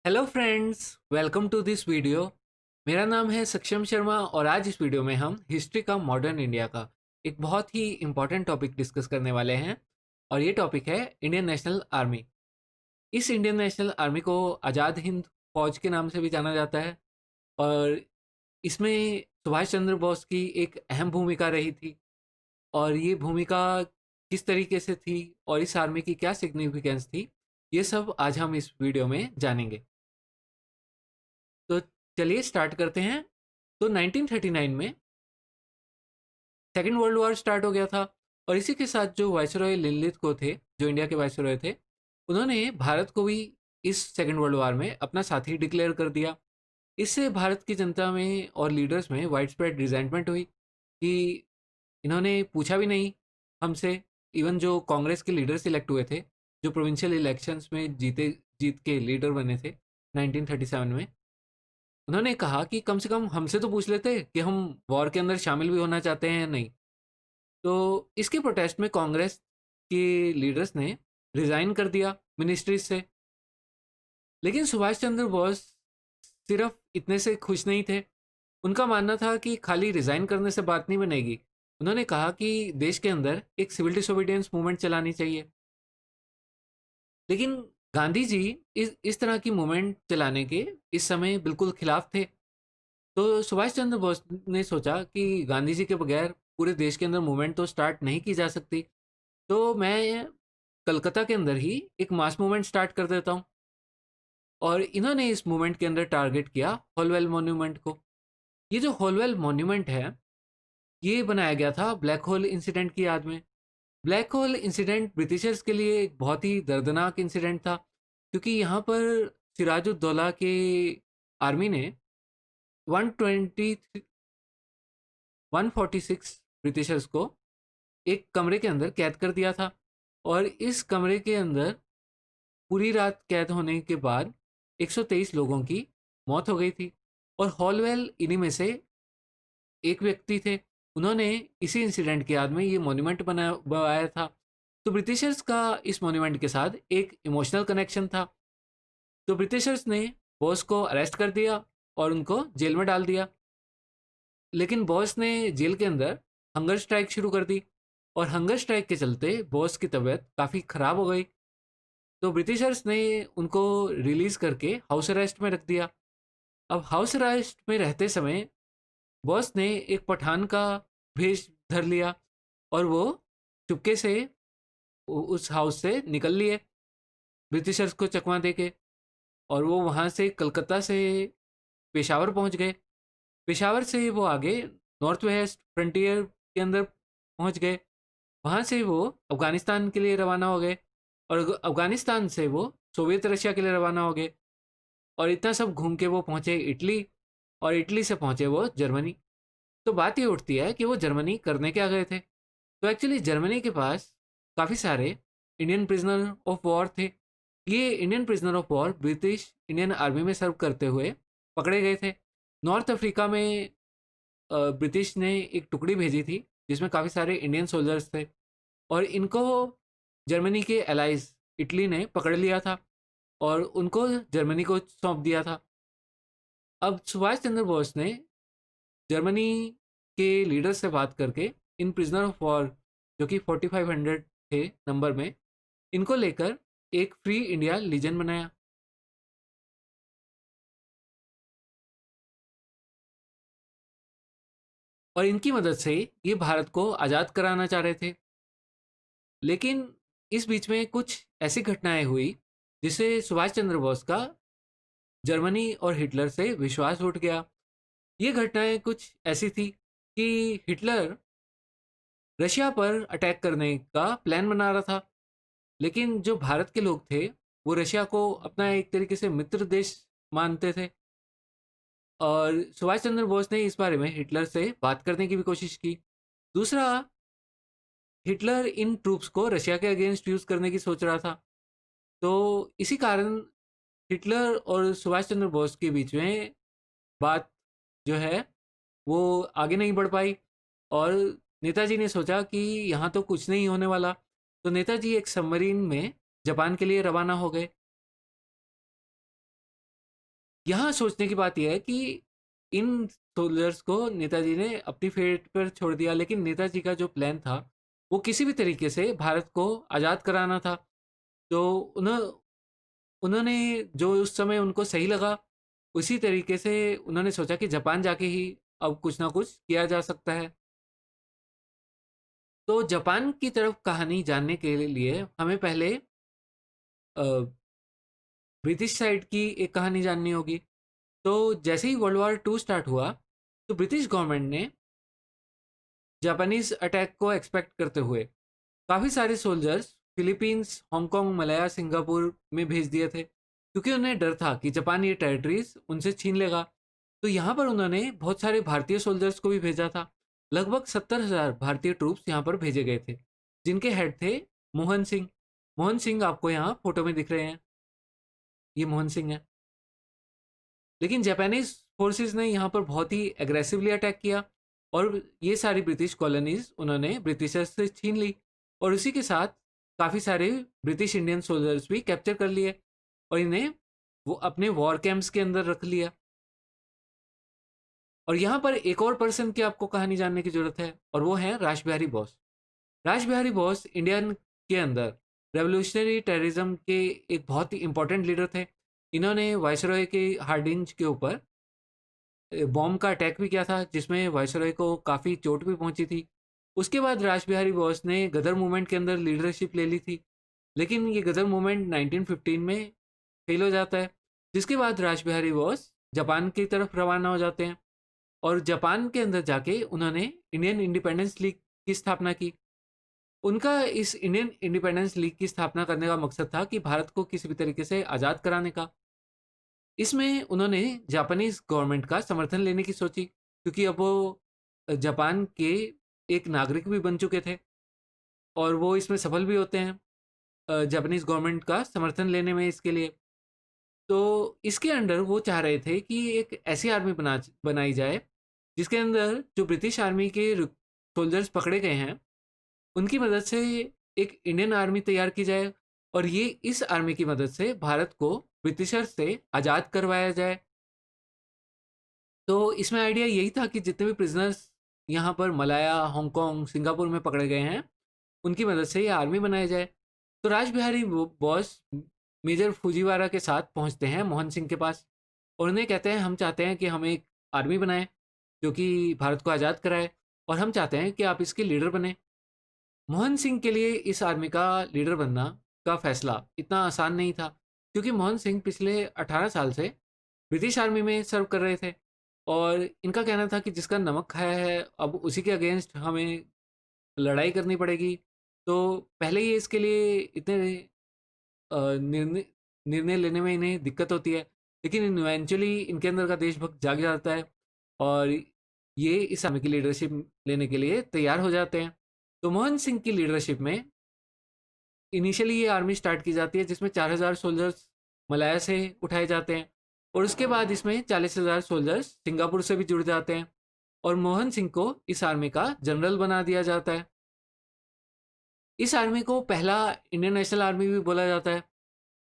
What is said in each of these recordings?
Hello friends, welcome to this video. मेरा नाम है सक्षम शर्मा और आज इस वीडियो में हम हिस्ट्री का मॉडर्न इंडिया का एक बहुत ही इम्पॉर्टेंट टॉपिक डिस्कस करने वाले हैं। और ये टॉपिक है इंडियन नेशनल आर्मी। इस इंडियन नेशनल आर्मी को आज़ाद हिंद फौज के नाम से भी जाना जाता है। और इसमें सुभाष चंद्र बोस की एक अहम भूमिका रही थी। और ये भूमिका किस तरीके से थी और इस आर्मी की क्या सिग्निफिकेंस थी, ये सब आज हम इस वीडियो में जानेंगे। तो चलिए स्टार्ट करते हैं। तो 1939 में सेकेंड वर्ल्ड वॉर स्टार्ट हो गया था। और इसी के साथ जो वायसरॉय लिनलिथ को थे, जो इंडिया के वायसरॉय थे, उन्होंने भारत को भी इस सेकेंड वर्ल्ड वॉर में अपना साथी डिक्लेयर कर दिया। इससे भारत की जनता में और लीडर्स में वाइड स्प्रेड रिजेंटमेंट हुई कि इन्होंने पूछा भी नहीं हमसे। इवन जो कांग्रेस के लीडर सिलेक्ट हुए थे, जो प्रोविंशियल इलेक्शंस में जीत के लीडर बने थे 1937 में, उन्होंने कहा कि कम से कम हमसे तो पूछ लेते कि हम वॉर के अंदर शामिल भी होना चाहते हैं या नहीं। तो इसके प्रोटेस्ट में कांग्रेस के लीडर्स ने रिज़ाइन कर दिया मिनिस्ट्रीज से। लेकिन सुभाष चंद्र बोस सिर्फ इतने से खुश नहीं थे। उनका मानना था कि खाली रिज़ाइन करने से बात नहीं बनेगी। उन्होंने कहा कि देश के अंदर एक सिविल डिसोबीडियंस मूवमेंट चलानी चाहिए। लेकिन गांधी जी इस तरह की मूवमेंट चलाने के इस समय बिल्कुल खिलाफ थे। तो सुभाष चंद्र बोस ने सोचा कि गांधी जी के बगैर पूरे देश के अंदर मूवमेंट तो स्टार्ट नहीं की जा सकती। तो मैं कलकत्ता के अंदर ही एक मास मूवमेंट स्टार्ट कर देता हूँ। और इन्होंने इस मूवमेंट के अंदर टारगेट किया होलवेल मॉन्यूमेंट को। ये जो होलवेल मॉन्यूमेंट है, ये बनाया गया था ब्लैक होल इंसिडेंट की याद में। ब्लैक होल इंसिडेंट ब्रिटिशर्स के लिए एक बहुत ही दर्दनाक इंसिडेंट था, क्योंकि यहाँ पर सिराजुद्दौला के आर्मी ने 120 146 ब्रिटिशर्स को एक कमरे के अंदर कैद कर दिया था। और इस कमरे के अंदर पूरी रात कैद होने के बाद 123 लोगों की मौत हो गई थी। और हॉलवेल इन्हीं में से एक व्यक्ति थे। उन्होंने इसी इंसिडेंट की याद में ये मॉन्यूमेंट बनाया था। तो ब्रिटिशर्स का इस मॉन्यूमेंट के साथ एक इमोशनल कनेक्शन था। तो ब्रिटिशर्स ने बॉस को अरेस्ट कर दिया और उनको जेल में डाल दिया। लेकिन बॉस ने जेल के अंदर हंगर स्ट्राइक शुरू कर दी। और हंगर स्ट्राइक के चलते बॉस की तबीयत काफ़ी ख़राब हो गई। तो ब्रिटिशर्स ने उनको रिलीज़ करके हाउस अरेस्ट में रख दिया। अब हाउस अरेस्ट में रहते समय बॉस ने एक पठान का भेष धर लिया और वो चुपके से उस हाउस से निकल लिए ब्रिटिशर्स को चकमा दे के। और वो वहाँ से कलकत्ता से पेशावर पहुँच गए। पेशावर से वो आगे नॉर्थ वेस्ट फ्रंटियर के अंदर पहुँच गए। वहाँ से वो अफ़गानिस्तान के लिए रवाना हो गए। और अफ़गानिस्तान से वो सोवियत रशिया के लिए रवाना हो गए। और इतना सब घूम के वो पहुँचे इटली। और इटली से पहुँचे वो जर्मनी। तो बात ये उठती है कि वो जर्मनी करने क्या गए थे। तो एक्चुअली जर्मनी के पास काफ़ी सारे इंडियन प्रिजनर ऑफ वॉर थे। ये Indian prisoner of war British Indian army में सर्व करते हुए पकड़े गए थे। नॉर्थ अफ्रीका में ब्रिटिश ने एक टुकड़ी भेजी थी जिसमें काफ़ी सारे इंडियन सोल्जर्स थे। और इनको जर्मनी के एलाइज इटली ने पकड़ लिया था और उनको जर्मनी को सौंप दिया था। अब सुभाष चंद्र बोस ने जर्मनी के लीडर से बात करके इन प्रिजनर ऑफ वॉर, जो कि 4500 थे नंबर में, इनको लेकर एक फ्री इंडिया लीजन बनाया। और इनकी मदद से ये भारत को आज़ाद कराना चाह रहे थे। लेकिन इस बीच में कुछ ऐसी घटनाएं हुई जिससे सुभाष चंद्र बोस का जर्मनी और हिटलर से विश्वास उठ गया। ये घटनाएं कुछ ऐसी थी कि हिटलर रशिया पर अटैक करने का प्लान बना रहा था। लेकिन जो भारत के लोग थे, वो रशिया को अपना एक तरीके से मित्र देश मानते थे। और सुभाष चंद्र बोस ने इस बारे में हिटलर से बात करने की भी कोशिश की। दूसरा, हिटलर इन ट्रूप्स को रशिया के अगेंस्ट यूज़ करने की सोच रहा था। तो इसी कारण हिटलर और सुभाष चंद्र बोस के बीच में बात जो है वो आगे नहीं बढ़ पाई। और नेताजी ने सोचा कि यहाँ तो कुछ नहीं होने वाला। तो नेताजी एक सबमरीन में जापान के लिए रवाना हो गए। यहाँ सोचने की बात यह है कि इन सोल्जर्स को नेताजी ने अपनी फेट पर छोड़ दिया, लेकिन नेताजी का जो प्लान था वो किसी भी तरीके से भारत को आज़ाद कराना था। तो उन्होंने जो उस समय उनको सही लगा, उसी तरीके से उन्होंने सोचा कि जापान जाके ही अब कुछ ना कुछ किया जा सकता है। तो जापान की तरफ कहानी जानने के लिए हमें पहले ब्रिटिश साइड की एक कहानी जाननी होगी। तो जैसे ही वर्ल्ड वॉर टू स्टार्ट हुआ, तो ब्रिटिश गवर्नमेंट ने जापानीज अटैक को एक्सपेक्ट करते हुए काफ़ी सारे soldiers Philippines, Hong Kong, Malaya, Singapore में भेज दिए थे, क्योंकि उन्हें डर था कि जापान ये टेरिटरीज उनसे छीन लेगा। तो यहाँ पर उन्होंने बहुत सारे भारतीय सोल्जर्स को भी भेजा था। लगभग 70,000 भारतीय ट्रूप्स यहाँ पर भेजे गए थे, जिनके हेड थे मोहन सिंह। मोहन सिंह आपको यहाँ फोटो में दिख रहे हैं, ये मोहन सिंह है। लेकिन जापानीज फोर्सेस ने यहाँ पर बहुत ही एग्रेसिवली अटैक किया और ये सारी ब्रिटिश कॉलोनीज उन्होंने ब्रिटिशर्स से छीन ली, और उसी के साथ काफ़ी सारे ब्रिटिश इंडियन सोल्जर्स भी कैप्चर कर लिए और इन्हें वो अपने वॉर कैंप्स के अंदर रख लिया। और यहाँ पर एक और पर्सन की आपको कहानी जानने की जरूरत है, और वो है रास बिहारी बोस। रास बिहारी बोस इंडियन के अंदर रेवोल्यूशनरी टेररिज्म के एक बहुत ही इंपॉर्टेंट लीडर थे। इन्होंने वायसरॉय के हार्डिंज के ऊपर बॉम्ब का अटैक भी किया था, जिसमें वायसरॉय को काफ़ी चोट भी पहुंची थी। उसके बाद रास बिहारी बोस ने गदर मूवमेंट के अंदर लीडरशिप ले ली थी, लेकिन ये गदर मूवमेंट 1915 में फेल हो जाता है, जिसके बाद रास बिहारी बोस जापान की तरफ रवाना हो जाते हैं। और जापान के अंदर जाके उन्होंने इंडियन इंडिपेंडेंस लीग की स्थापना की। उनका इस इंडियन इंडिपेंडेंस लीग की स्थापना करने का मकसद था कि भारत को किसी भी तरीके से आज़ाद कराने का। इसमें उन्होंने जापानीज गवर्नमेंट का समर्थन लेने की सोची, क्योंकि अब वो जापान के एक नागरिक भी बन चुके थे और वो इसमें सफल भी होते हैं जापानीज गवर्नमेंट का समर्थन लेने में इसके लिए। तो इसके अंडर वो चाह रहे थे कि एक ऐसी आर्मी बनाई जाए जिसके अंदर जो ब्रिटिश आर्मी के सोल्जर्स पकड़े गए हैं उनकी मदद से एक इंडियन आर्मी तैयार की जाए, और ये इस आर्मी की मदद से भारत को ब्रिटिशर्स से आज़ाद करवाया जाए। तो इसमें आइडिया यही था कि जितने भी प्रिजनर्स यहाँ पर मलाया, हांगकांग, सिंगापुर में पकड़े गए हैं, उनकी मदद से ये आर्मी बनाया जाए। तो राज बिहारी बॉस मेजर फुजीवारा के साथ पहुँचते हैं मोहन सिंह के पास, और उन्हें कहते हैं हम चाहते हैं कि हम एक आर्मी बनाएं जो कि भारत को आज़ाद कराए, और हम चाहते हैं कि आप इसके लीडर बने। मोहन सिंह के लिए इस आर्मी का लीडर बनना का फैसला इतना आसान नहीं था, क्योंकि मोहन सिंह पिछले 18 साल से ब्रिटिश आर्मी में सर्व कर रहे थे, और इनका कहना था कि जिसका नमक खाया है अब उसी के अगेंस्ट हमें लड़ाई करनी पड़ेगी। तो पहले ही इसके लिए इतने निर्णय निर्णय लेने में इन्हें दिक्कत होती है, लेकिन इवेंचुअली इनके अंदर का देशभक्त जाग जाता है और ये इस आर्मी की लीडरशिप लेने के लिए तैयार हो जाते हैं। तो मोहन सिंह की लीडरशिप में इनिशियली ये आर्मी स्टार्ट की जाती है, जिसमें 4,000 सोल्जर्स मलाया से उठाए जाते हैं, और उसके बाद इसमें 40,000 सोल्जर्स सिंगापुर से भी जुड़ जाते हैं, और मोहन सिंह को इस आर्मी का जनरल बना दिया जाता है। इस आर्मी को पहला इंडियन नेशनल आर्मी भी बोला जाता है।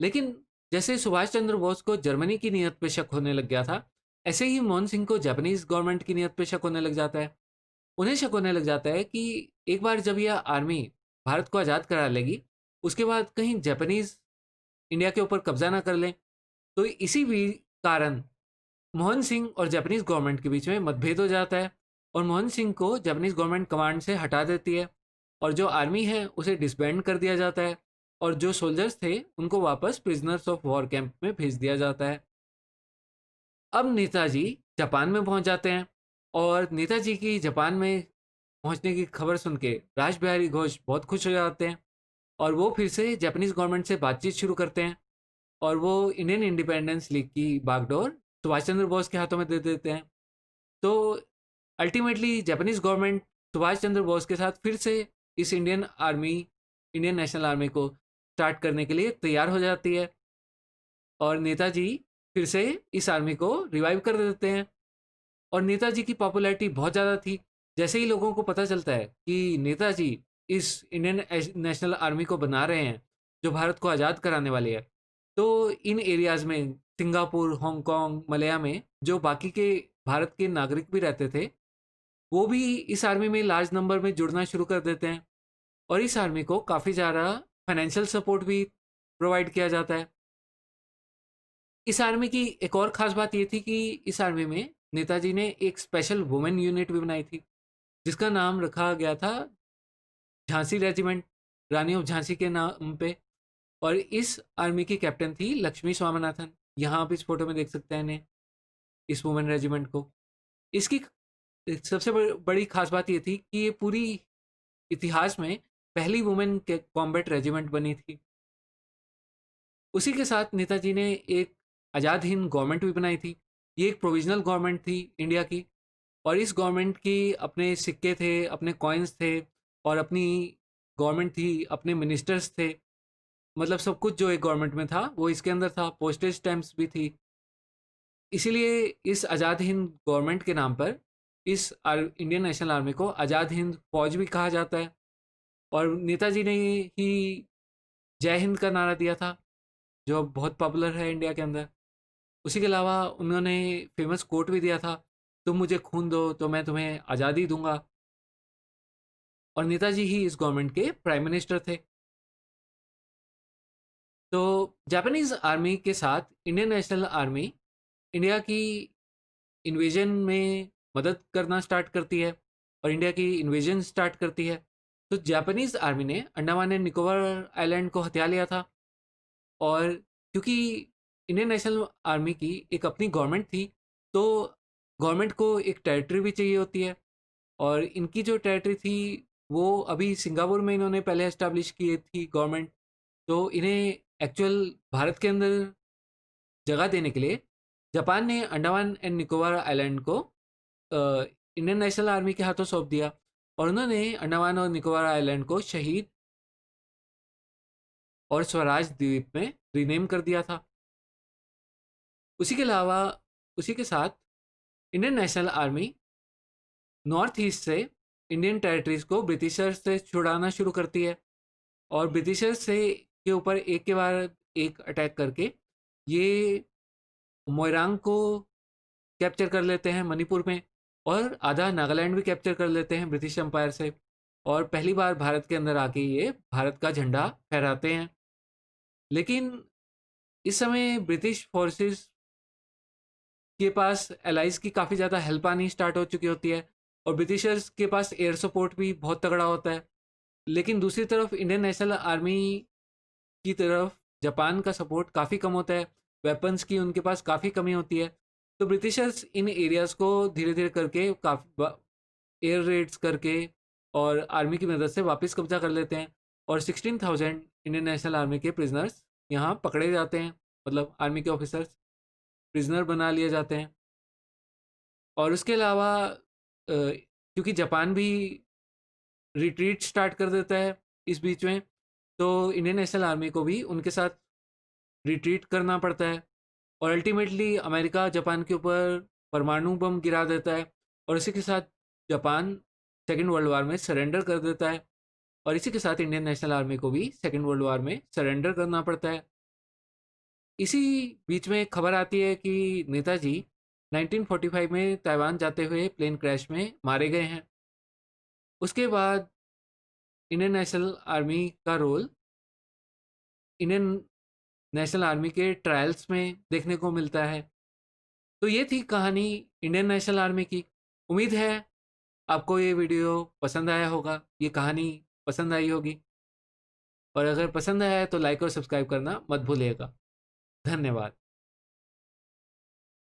लेकिन जैसे सुभाष चंद्र बोस को जर्मनी की नीयत पे शक होने लग गया था, ऐसे ही मोहन सिंह को जापानीज गवर्नमेंट की नीयत पे शक होने लग जाता है। उन्हें शक होने लग जाता है कि एक बार जब यह आर्मी भारत को आज़ाद करा लेगी, उसके बाद कहीं जापानीज इंडिया के ऊपर कब्जा ना कर लें। तो इसी भी कारण मोहन सिंह और जापानीज गवर्नमेंट के बीच में मतभेद हो जाता है, और मोहन सिंह को जापानीज गवर्नमेंट कमांड से हटा देती है, और जो आर्मी है उसे डिसबैंड कर दिया जाता है, और जो सोल्जर्स थे उनको वापस प्रिजनर्स ऑफ वॉर कैंप में भेज दिया जाता है। अब नेताजी जापान में पहुंच जाते हैं, और नेताजी की जापान में पहुंचने की खबर सुन के राज बिहारी घोष बहुत खुश हो जाते हैं, और वो फिर से जापानीज गवर्नमेंट से बातचीत शुरू करते हैं, और वो इंडियन इंडिपेंडेंस लीग की बागडोर सुभाष चंद्र बोस के हाथों में दे देते हैं। तो ultimately Japanese government Subhash Chandra Bose के साथ फिर से इस इंडियन नेशनल आर्मी को स्टार्ट करने के लिए तैयार हो जाती है, और नेताजी फिर से इस आर्मी को रिवाइव कर देते हैं। और नेताजी की पॉपुलैरिटी बहुत ज़्यादा थी। जैसे ही लोगों को पता चलता है कि नेताजी इस इंडियन नेशनल आर्मी को बना रहे हैं जो भारत को आज़ाद कराने वाली है, तो इन एरियाज़ में सिंगापुर, हांगकांग, मलया में जो बाकी के भारत के नागरिक भी रहते थे, वो भी इस आर्मी में लार्ज नंबर में जुड़ना शुरू कर देते हैं। और इस आर्मी को काफ़ी ज़्यादा फाइनेंशियल सपोर्ट भी प्रोवाइड किया जाता है। इस आर्मी की एक और ख़ास बात ये थी कि इस आर्मी में नेताजी ने एक स्पेशल वुमेन यूनिट भी बनाई थी, जिसका नाम रखा गया था Jhansi regiment, Rani of Jhansi के नाम पे। और इस आर्मी की कैप्टन थी लक्ष्मी स्वामीनाथन। यहाँ आप इस फोटो में देख सकते हैं इन्हें, इस वुमेन रेजिमेंट को। इसकी सबसे बड़ी खास बात ये थी कि ये पूरी इतिहास में पहली वुमेन कॉम्बैट रेजिमेंट बनी थी। उसी के साथ नेताजी ने एक आज़ाद हिंद गवर्नमेंट भी बनाई थी। ये एक प्रोविजनल गवर्नमेंट थी इंडिया की, और इस गवर्नमेंट की अपने सिक्के थे, अपने कॉइन्स थे, और अपनी गवर्नमेंट थी, अपने मिनिस्टर्स थे। मतलब सब कुछ जो एक गवर्नमेंट में था वो इसके अंदर था। पोस्टेज स्टैम्प्स भी थी। इसीलिए इस आज़ाद हिंद गवर्नमेंट के नाम पर इस इंडियन नेशनल आर्मी को आज़ाद हिंद फौज भी कहा जाता है। और नेताजी ने ही जय हिंद का नारा दिया था, जो बहुत पॉपुलर है इंडिया के अंदर। उसी के अलावा उन्होंने फेमस कोट भी दिया था, तुम मुझे खून दो तो मैं तुम्हें आज़ादी दूंगा। और नेताजी ही इस गवर्नमेंट के प्राइम मिनिस्टर थे। तो जापानीज आर्मी के साथ इंडियन नेशनल आर्मी इंडिया की इन्वेजन में मदद करना स्टार्ट करती है, और इंडिया की इन्वेजन स्टार्ट करती है। तो जापानीज आर्मी ने अंडमान एंड निकोबार आइलैंड को हथिया लिया था। और क्योंकि इंडियन नेशनल आर्मी की एक अपनी गवर्नमेंट थी, तो गवर्नमेंट को एक टेरिटरी भी चाहिए होती है। और इनकी जो टेरिटरी थी वो अभी सिंगापुर में इन्होंने पहले एस्टैब्लिश की थी गवर्नमेंट। तो इन्हें एक्चुअल भारत के अंदर जगह देने के लिए जापान ने अंडमान एंड निकोबार आइलैंड को इंडियन नेशनल आर्मी के हाथों सौंप दिया, और उन्होंने अंडमान और निकोबार आइलैंड को शहीद और स्वराज द्वीप में रीनेम कर दिया था। उसी के अलावा उसी के साथ Indian national army north east से इंडियन टेरिटरीज को ब्रिटिशर्स से छुड़ाना शुरू करती है, और ब्रिटिशर्स से के ऊपर एक के बाद एक अटैक करके ये मोइरांग को कैप्चर कर लेते हैं मणिपुर में, और आधा नागालैंड भी कैप्चर कर लेते हैं ब्रिटिश एम्पायर से। और पहली बार भारत के अंदर आके ये भारत का झंडा फहराते हैं। लेकिन इस समय ब्रिटिश फोर्सेस के पास एलाइज की काफ़ी ज़्यादा हेल्प आनी स्टार्ट हो चुकी होती है, और ब्रिटिशर्स के पास एयर सपोर्ट भी बहुत तगड़ा होता है। लेकिन दूसरी तरफ इंडियन नेशनल आर्मी की तरफ जापान का सपोर्ट काफ़ी कम होता है, वेपन्स की उनके पास काफ़ी कमी होती है। तो ब्रिटिशर्स इन एरियाज़ को धीरे धीरे करके काफ़ी एयर रेड्स करके और आर्मी की मदद से वापस कब्जा कर लेते हैं, और 16,000 इंडियन नेशनल आर्मी के प्रिजनर्स यहाँ पकड़े जाते हैं। मतलब आर्मी के ऑफिसर्स प्रिजनर बना लिए जाते हैं। और उसके अलावा क्योंकि जापान भी रिट्रीट स्टार्ट कर देता है इस बीच में, तो इंडियन नेशनल आर्मी को भी उनके साथ रिट्रीट करना पड़ता है। और अल्टीमेटली अमेरिका जापान के ऊपर परमाणु बम गिरा देता है, और इसी के साथ जापान सेकेंड वर्ल्ड वार में सरेंडर कर देता है। और इसी के साथ इंडियन नेशनल आर्मी को भी सेकेंड वर्ल्ड वार में सरेंडर करना पड़ता है। इसी बीच में खबर आती है कि नेताजी 1945 में ताइवान जाते हुए प्लेन क्रैश में मारे गए हैं। उसके बाद इंडियन नेशनल आर्मी का रोल इंडियन नेशनल आर्मी के ट्रायल्स में देखने को मिलता है। तो ये थी कहानी इंडियन नेशनल आर्मी की। उम्मीद है आपको ये वीडियो पसंद आया होगा, ये कहानी पसंद आई होगी। और अगर पसंद आया है तो लाइक और सब्सक्राइब करना मत भूलिएगा। धन्यवाद।